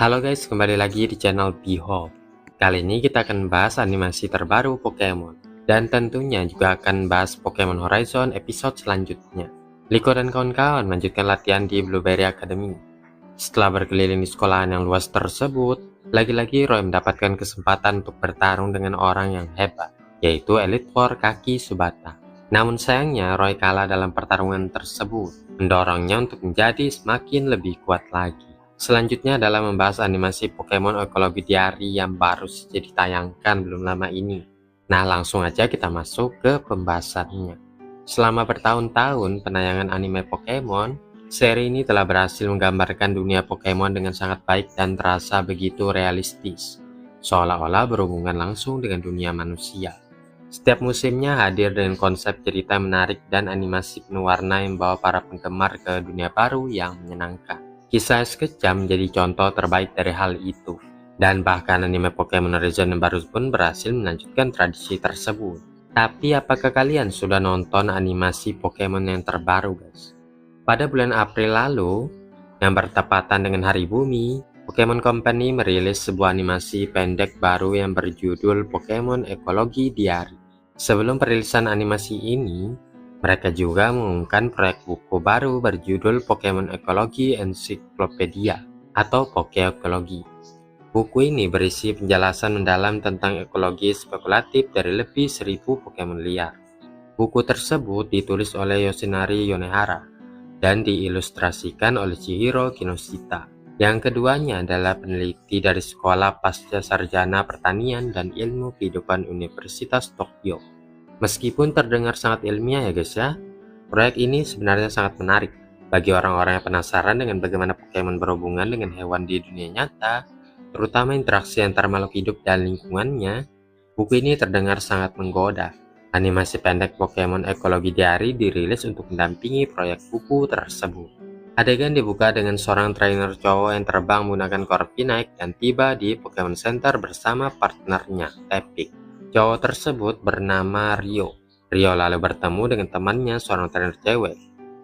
Halo guys, kembali lagi di channel Behold. Kali ini kita akan bahas animasi terbaru Pokemon. Dan tentunya juga akan bahas Pokemon Horizon episode selanjutnya. Liko dan kawan-kawan melanjutkan latihan di Blueberry Academy. Setelah berkeliling di sekolahan yang luas tersebut, lagi-lagi Roy mendapatkan kesempatan untuk bertarung dengan orang yang hebat, yaitu Elite Four kaki Subata. Namun sayangnya Roy kalah dalam pertarungan tersebut, mendorongnya untuk menjadi semakin lebih kuat lagi. Selanjutnya adalah membahas animasi Pokemon Ekologi Diary yang baru saja ditayangkan belum lama ini. Nah, langsung aja kita masuk ke pembahasannya. Selama bertahun-tahun penayangan anime Pokemon, seri ini telah berhasil menggambarkan dunia Pokemon dengan sangat baik dan terasa begitu realistis, seolah-olah berhubungan langsung dengan dunia manusia. Setiap musimnya hadir dengan konsep cerita menarik dan animasi penuh warna yang membawa para penggemar ke dunia baru yang menyenangkan. Kisah sekejam menjadi contoh terbaik dari hal itu, dan bahkan anime Pokemon Horizon yang baru pun berhasil melanjutkan tradisi tersebut. Tapi apakah kalian sudah nonton animasi Pokemon yang terbaru guys? Pada bulan April lalu, yang bertepatan dengan Hari Bumi, Pokemon Company merilis sebuah animasi pendek baru yang berjudul Pokemon Ekologi Diary. Sebelum perilisan animasi ini, mereka juga mengumumkan proyek buku baru berjudul Pokemon Ekologi Encyclopedia atau Pokeekologi. Buku ini berisi penjelasan mendalam tentang ekologi spekulatif dari lebih 1000 Pokemon liar. Buku tersebut ditulis oleh Yoshinari Yonehara dan diilustrasikan oleh Chihiro Kinoshita. Yang keduanya adalah peneliti dari Sekolah Pasca Sarjana Pertanian dan Ilmu Kehidupan Universitas Tokyo. Meskipun terdengar sangat ilmiah ya guys ya, proyek ini sebenarnya sangat menarik bagi orang-orang yang penasaran dengan bagaimana Pokemon berhubungan dengan hewan di dunia nyata, terutama interaksi antar makhluk hidup dan lingkungannya. Buku ini terdengar sangat menggoda. Animasi pendek Pokemon Ekologi Diary dirilis untuk mendampingi proyek buku tersebut. Adegan dibuka dengan seorang trainer cowok yang terbang menggunakan Corviknight dan tiba di Pokemon Center bersama partnernya, Epic. Cowok tersebut bernama Rio. Rio lalu bertemu dengan temannya seorang trainer cewek,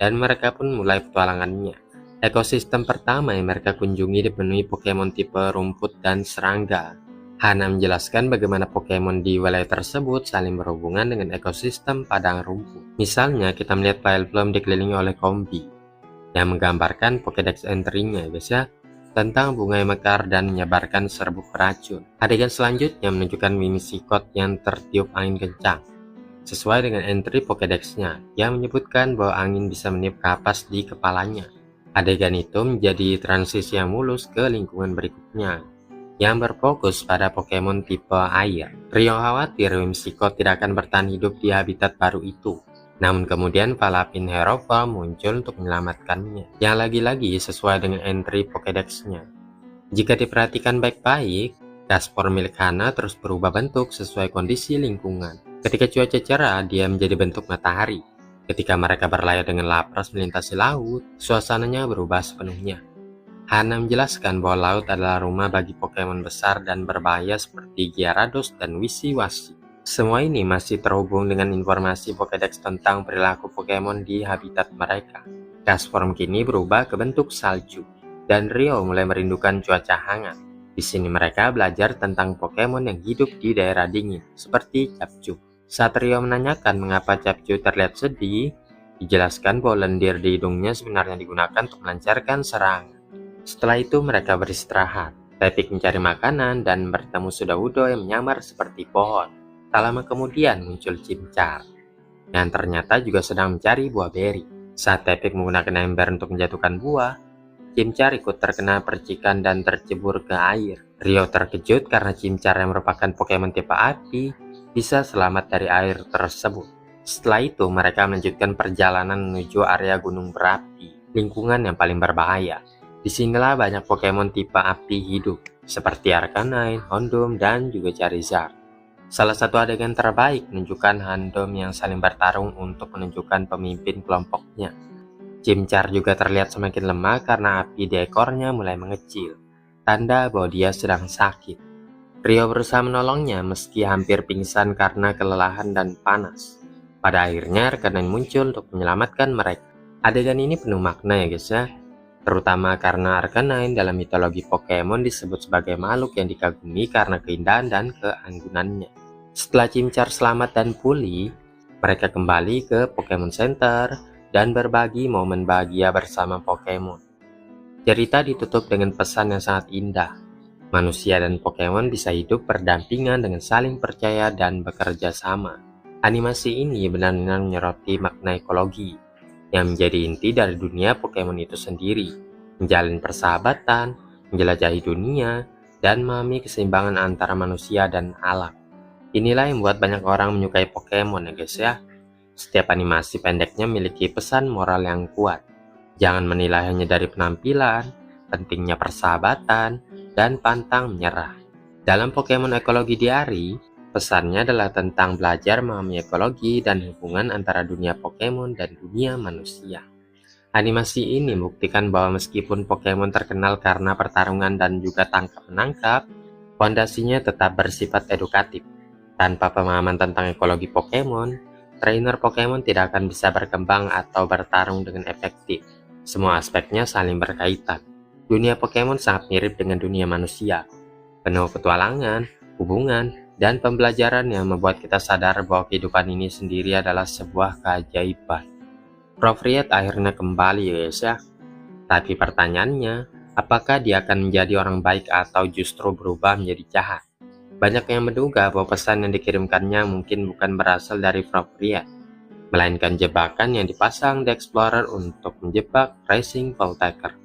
dan mereka pun mulai petualangannya. Ekosistem pertama yang mereka kunjungi dipenuhi Pokemon tipe rumput dan serangga. Hana menjelaskan bagaimana Pokemon di wilayah tersebut saling berhubungan dengan ekosistem padang rumput. Misalnya kita melihat Vileplume dikelilingi oleh Combi, yang menggambarkan Pokédex entry-nya guys ya, tentang bunga yang mekar dan menyebarkan serbuk beracun. Adegan selanjutnya menunjukkan Whimsicott yang tertiup angin kencang, sesuai dengan entry Pokédex-nya yang menyebutkan bahwa angin bisa meniup kapas di kepalanya. Adegan itu menjadi transisi yang mulus ke lingkungan berikutnya, yang berfokus pada Pokemon tipe air. Rio khawatir Whimsicott tidak akan bertahan hidup di habitat baru itu. Namun kemudian Palapin Herova muncul untuk menyelamatkannya, yang lagi-lagi sesuai dengan entry Pokédex-nya. Jika diperhatikan baik-baik, Gaspor milik Hana terus berubah bentuk sesuai kondisi lingkungan. Ketika cuaca cerah, dia menjadi bentuk matahari. Ketika mereka berlayar dengan Lapras melintasi laut, suasananya berubah sepenuhnya. Hana menjelaskan bahwa laut adalah rumah bagi Pokemon besar dan berbahaya seperti Gyarados dan Wishiwashi. Semua ini masih terhubung dengan informasi Pokédex tentang perilaku Pokemon di habitat mereka. Castform kini berubah ke bentuk salju, dan Rio mulai merindukan cuaca hangat. Di sini mereka belajar tentang Pokemon yang hidup di daerah dingin, seperti Capcu. Saat Rio menanyakan mengapa Capcu terlihat sedih, dijelaskan bahwa lendir di hidungnya sebenarnya digunakan untuk melancarkan serangan. Setelah itu mereka beristirahat. Epic mencari makanan dan bertemu Sudowoodo yang menyamar seperti pohon. Tak lama kemudian muncul Chimchar, yang ternyata juga sedang mencari buah beri. Saat Epic menggunakan ember untuk menjatuhkan buah, Chimchar ikut terkena percikan dan tercebur ke air. Rio terkejut karena Chimchar yang merupakan Pokemon tipe api bisa selamat dari air tersebut. Setelah itu mereka melanjutkan perjalanan menuju area gunung berapi, lingkungan yang paling berbahaya. Disinilah banyak Pokemon tipe api hidup, seperti Arcanine, Houndoom, dan juga Charizard. Salah satu adegan terbaik menunjukkan Houndoom yang saling bertarung untuk menunjukkan pemimpin kelompoknya. Chimchar juga terlihat semakin lemah karena api di ekornya mulai mengecil, tanda bahwa dia sedang sakit. Rio berusaha menolongnya meski hampir pingsan karena kelelahan dan panas. Pada akhirnya Arcanine muncul untuk menyelamatkan mereka. Adegan ini penuh makna ya guys ya. terutama karena Arcanine dalam mitologi Pokemon disebut sebagai makhluk yang dikagumi karena keindahan dan keanggunannya. Setelah Chimchar selamat dan pulih, mereka kembali ke Pokemon Center dan berbagi momen bahagia bersama Pokemon. Cerita ditutup dengan pesan yang sangat indah. Manusia dan Pokemon bisa hidup berdampingan dengan saling percaya dan bekerja sama. Animasi ini benar-benar menyoroti makna ekologi yang menjadi inti dari dunia Pokemon itu sendiri, menjalin persahabatan, menjelajahi dunia, dan memahami keseimbangan antara manusia dan alam. Inilah yang membuat banyak orang menyukai Pokemon ya guys ya. Setiap animasi pendeknya memiliki pesan moral yang kuat. Jangan menilai hanya dari penampilan, pentingnya persahabatan, dan pantang menyerah. Dalam Pokemon Ekologi Diary, pesannya adalah tentang belajar memahami ekologi dan hubungan antara dunia Pokemon dan dunia manusia. Animasi ini membuktikan bahwa meskipun Pokemon terkenal karena pertarungan dan juga tangkap-menangkap, fondasinya tetap bersifat edukatif. Tanpa pemahaman tentang ekologi Pokemon, trainer Pokemon tidak akan bisa berkembang atau bertarung dengan efektif. Semua aspeknya saling berkaitan. Dunia Pokemon sangat mirip dengan dunia manusia, penuh petualangan, hubungan, dan pembelajaran yang membuat kita sadar bahwa kehidupan ini sendiri adalah sebuah keajaiban. Profriet akhirnya kembali ya guys ya. Tapi pertanyaannya, apakah dia akan menjadi orang baik atau justru berubah menjadi jahat? Banyak yang menduga bahwa pesan yang dikirimkannya mungkin bukan berasal dari Profriet, melainkan jebakan yang dipasang The Explorer untuk menjebak Racing Voltaker.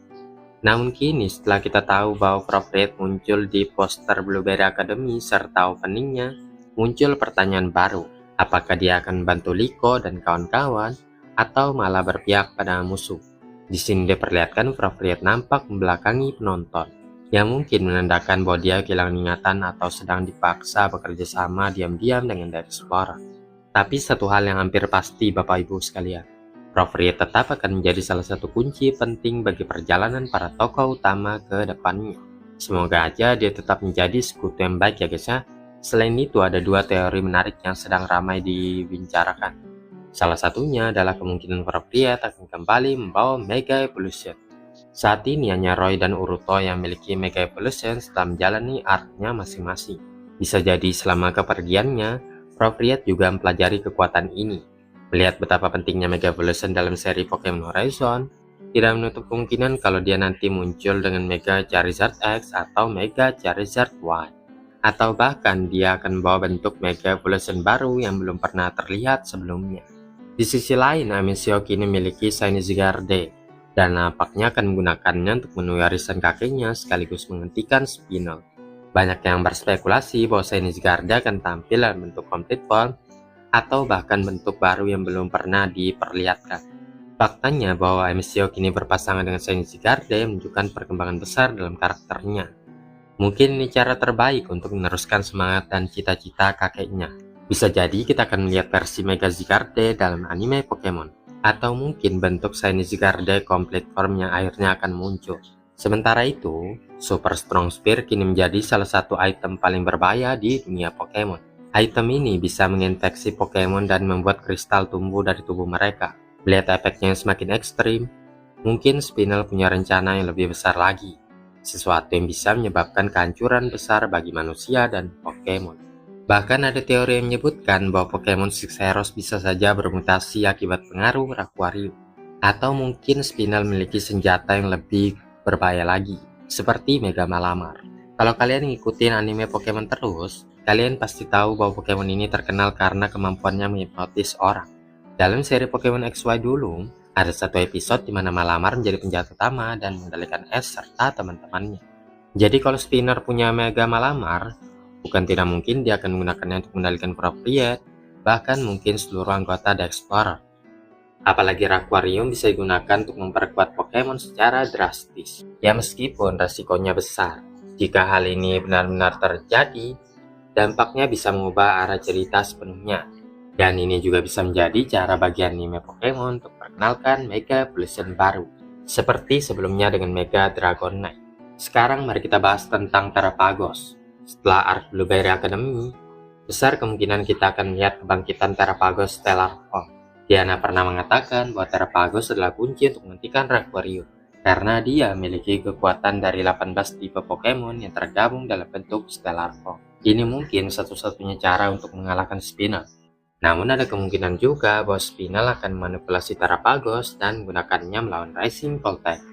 Namun kini setelah kita tahu bahwa Profriet muncul di poster Blueberry Academy serta openingnya, muncul pertanyaan baru. Apakah dia akan membantu Liko dan kawan-kawan, atau malah berpihak pada musuh? Di sini diperlihatkan Profriet nampak membelakangi penonton, yang mungkin menandakan bahwa dia kehilangan ingatan atau sedang dipaksa bekerja sama diam-diam dengan The Explorer. Tapi satu hal yang hampir pasti Bapak Ibu sekalian, Profriet tetap akan menjadi salah satu kunci penting bagi perjalanan para tokoh utama ke depannya. Semoga aja dia tetap menjadi sekutu yang baik ya guys ya. Selain itu ada dua teori menarik yang sedang ramai dibicarakan. Salah satunya adalah kemungkinan Profriet akan kembali membawa Mega Evolution. Saat ini hanya Roy dan Uruto yang memiliki Mega Evolution setelah menjalani arc-nya masing-masing. Bisa jadi selama kepergiannya, Profriet juga mempelajari kekuatan ini. Melihat betapa pentingnya Mega Evolution dalam seri Pokemon Horizon, tidak menutup kemungkinan kalau dia nanti muncul dengan Mega Charizard X atau Mega Charizard Y. Atau bahkan dia akan membawa bentuk Mega Evolution baru yang belum pernah terlihat sebelumnya. Di sisi lain, Amisio kini memiliki Shiny Zygarde, dan nampaknya akan menggunakannya untuk memenuhi warisan kakeknya sekaligus menghentikan Spinel. Banyak yang berspekulasi bahwa Shiny Zygarde akan tampil dalam bentuk complete form, atau bahkan bentuk baru yang belum pernah diperlihatkan. Faktanya bahwa Amisio kini berpasangan dengan Shiny Zygarde menunjukkan perkembangan besar dalam karakternya. Mungkin ini cara terbaik untuk meneruskan semangat dan cita-cita kakeknya. Bisa jadi kita akan melihat versi Mega Zygarde dalam anime Pokemon, atau mungkin bentuk Shiny Zygarde complete form yang akhirnya akan muncul. Sementara itu, Super Strong Spear kini menjadi salah satu item paling berbahaya di dunia Pokemon. Item ini bisa menginfeksi Pokemon dan membuat kristal tumbuh dari tubuh mereka. Melihat efeknya yang semakin ekstrim, mungkin Spinel punya rencana yang lebih besar lagi. Sesuatu yang bisa menyebabkan kehancuran besar bagi manusia dan Pokemon. Bahkan ada teori yang menyebutkan bahwa Pokemon Sixeros bisa saja bermutasi akibat pengaruh Aquarium. Atau mungkin Spinel memiliki senjata yang lebih berbahaya lagi, seperti Mega Malamar. Kalau kalian ngikutin anime Pokemon terus, kalian pasti tahu bahwa Pokemon ini terkenal karena kemampuannya menghipnotis orang. Dalam seri Pokemon XY dulu, ada satu episode di mana Malamar menjadi penjahat utama dan mengendalikan Ash serta teman-temannya. Jadi kalau Spinner punya Mega Malamar, bukan tidak mungkin dia akan menggunakannya untuk mengendalikan Profriet, bahkan mungkin seluruh anggota The Explorer. Apalagi Aquarium bisa digunakan untuk memperkuat Pokemon secara drastis. Ya meskipun resikonya besar. Jika hal ini benar-benar terjadi, dampaknya bisa mengubah arah cerita sepenuhnya. Dan ini juga bisa menjadi cara bagi anime Pokemon untuk perkenalkan Mega Evolution baru, seperti sebelumnya dengan Mega Dragonite. Sekarang mari kita bahas tentang Terapagos. Setelah arc Blueberry Academy, besar kemungkinan kita akan melihat kebangkitan Terapagos Stellar Form. Diana pernah mengatakan bahwa Terapagos adalah kunci untuk menghentikan Aquarium. karena dia memiliki kekuatan dari 18 tipe Pokemon yang tergabung dalam bentuk Stellar Form. Ini mungkin satu-satunya cara untuk mengalahkan Spinel. Namun ada kemungkinan juga bahwa Spinel akan memanipulasi Terapagos dan menggunakannya melawan Rising Voltaic.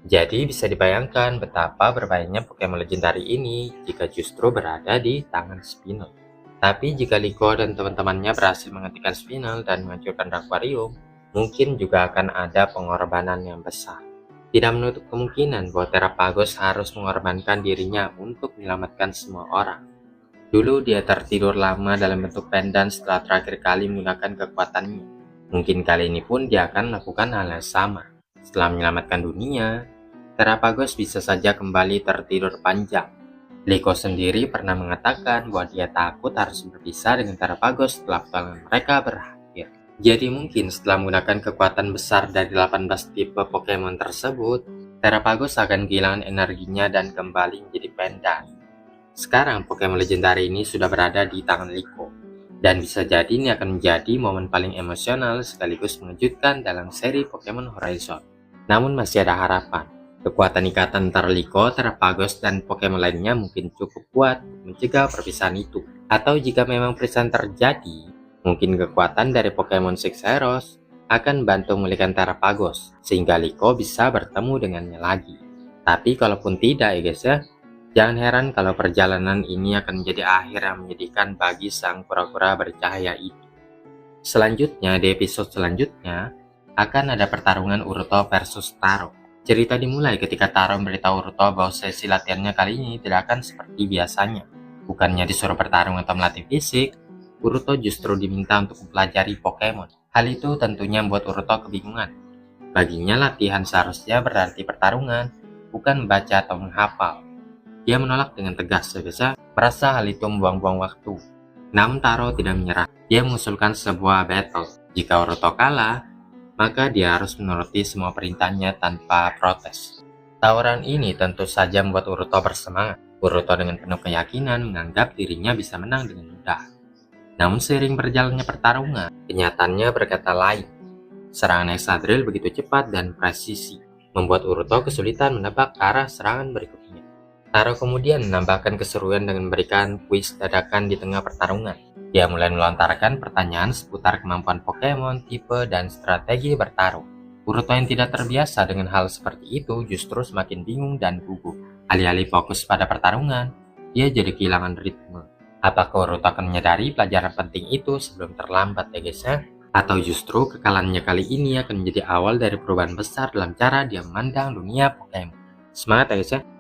Jadi bisa dibayangkan betapa berbahayanya Pokemon legendari ini jika justru berada di tangan Spinel. Tapi jika Liko dan teman-temannya berhasil menghentikan Spinel dan menghancurkan Aquarium, mungkin juga akan ada pengorbanan yang besar. Tidak menutup kemungkinan bahwa Terapagos harus mengorbankan dirinya untuk menyelamatkan semua orang. Dulu dia tertidur lama dalam bentuk pendan setelah terakhir kali menggunakan kekuatannya. Mungkin kali ini pun dia akan melakukan hal yang sama. Setelah menyelamatkan dunia, Terapagos bisa saja kembali tertidur panjang. Liko sendiri pernah mengatakan bahwa dia takut harus berpisah dengan Terapagos setelah pertarungan mereka berakhir. Jadi mungkin setelah menggunakan kekuatan besar dari 18 tipe Pokemon tersebut, Terapagos akan kehilangan energinya dan kembali menjadi pendan. Sekarang Pokemon legendari ini sudah berada di tangan Liko, dan bisa jadi ini akan menjadi momen paling emosional sekaligus mengejutkan dalam seri Pokemon Horizon. Namun masih ada harapan. Kekuatan ikatan antara Liko, Terapagos, dan Pokemon lainnya mungkin cukup kuat untuk mencegah perpisahan itu. Atau jika memang perpisahan terjadi, mungkin kekuatan dari Pokemon Six Heroes akan bantu memulihkan Terapagos, sehingga Liko bisa bertemu dengannya lagi. Tapi kalaupun tidak ya guys ya, jangan heran kalau perjalanan ini akan menjadi akhir yang menyedihkan bagi sang kura-kura bercahaya itu. Selanjutnya, di episode selanjutnya, akan ada pertarungan Uruto versus Taro. Cerita dimulai ketika Taro memberitahu Uruto bahwa sesi latihannya kali ini tidak akan seperti biasanya. Bukannya disuruh bertarung atau melatih fisik, Uruto justru diminta untuk mempelajari Pokemon. Hal itu tentunya membuat Uruto kebingungan. Baginya latihan seharusnya berarti pertarungan, bukan membaca atau menghafal. Dia menolak dengan tegas, sebisa merasa hal itu membuang-buang waktu. Namun Taro tidak menyerah. Dia mengusulkan sebuah battle. Jika Uruto kalah, maka dia harus menuruti semua perintahnya tanpa protes. Tawaran ini tentu saja membuat Uruto bersemangat. Uruto dengan penuh keyakinan menganggap dirinya bisa menang dengan mudah. Namun seiring berjalannya pertarungan, kenyataannya berkata lain. Serangan Excadrill begitu cepat dan presisi, membuat Uruto kesulitan menebak arah serangan berikutnya. Taro kemudian menambahkan keseruan dengan memberikan kuis dadakan di tengah pertarungan. Dia mulai melontarkan pertanyaan seputar kemampuan Pokemon, tipe, dan strategi bertarung. Uruto yang tidak terbiasa dengan hal seperti itu justru semakin bingung dan gugup. Alih-alih fokus pada pertarungan, dia jadi kehilangan ritme. Apakah Uruto akan menyadari pelajaran penting itu sebelum terlambat ya guys ya? Atau justru kekalahannya kali ini akan menjadi awal dari perubahan besar dalam cara dia memandang dunia Pokemon? Semangat ya guys ya!